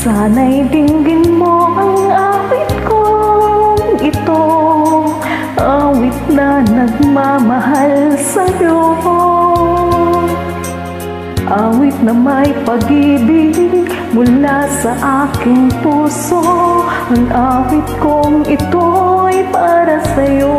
Sana'y dinggin mo ang awit kong ito, awit na nagmamahal sa'yo, awit na may pag-ibig mula sa aking puso. Ang awit kong ito'y para sa'yo.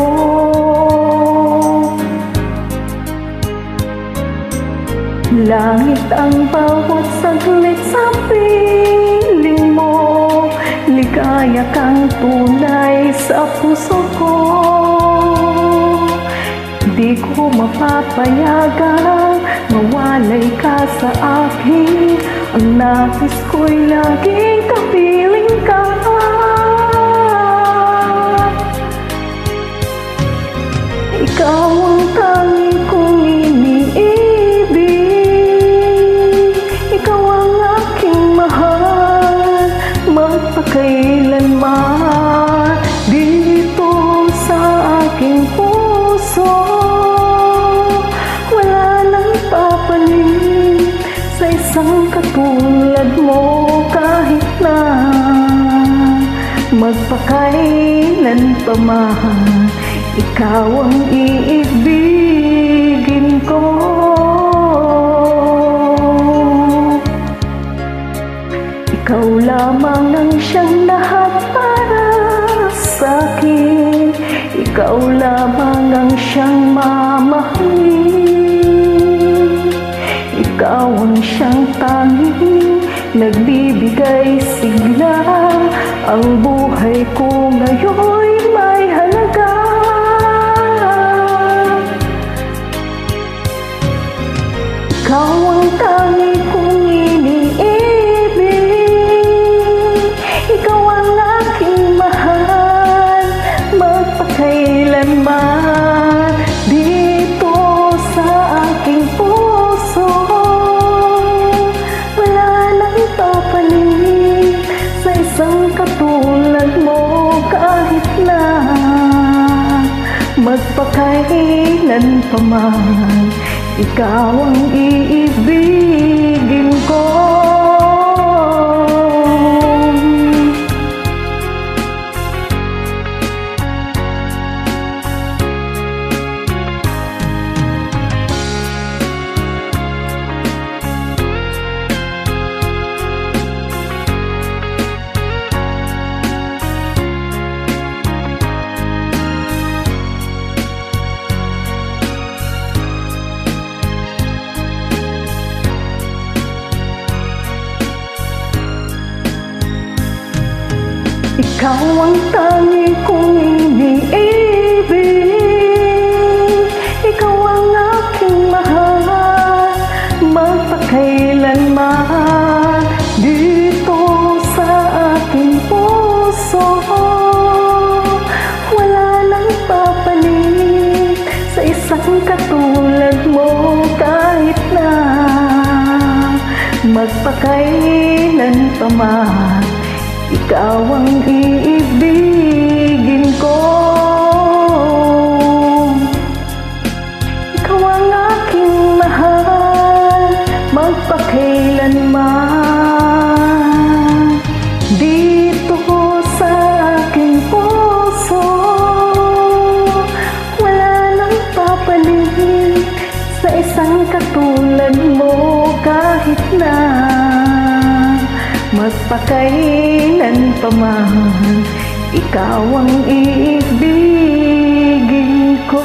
Langit ang bawat saglit sa piling mo, ligaya kang tunay sa puso ko. Di ko mapapayagang mawalay ka sa akin. Ang nais ko'y laging kapiling ka. Ikaw ang tangi kong iniibig, ikaw ang aking mahal, magpakailanman. Dito sa aking puso, wala nang papalit sa isang katulad mo. Kahit na magpakailan pa man, ikaw ang iibigin ko. Ikaw lamang ang siyang lahat para sa'kin, ikaw lamang ang siyang mamahalin. Ikaw ang siyang tanging nagbibigay sigla. Ang buhay ko ngayon'y may halaga. Ikaw ang tangi kong iniibig, ikaw ang aking mahal, magpakailanman. Dito sa aking puso, wala nang ipapalit sa isang katulad mo. Kahit na magpakailan pa man, ikaw ang iibigin ko. Ikaw ang tangi kong iniibig, ikaw ang aking mahal, magpakailanman. Dito sa aking puso, wala nang papalit sa isang katulad mo. Kahit na magpakailan pa man, ikaw ang iibigin ko. Ikaw ang aking mahal, magpakailanman. Dito sa aking puso, wala nang papalit sa isang katulad mo. Kahit na magpakailan pa man, ikaw ang iibigin ko.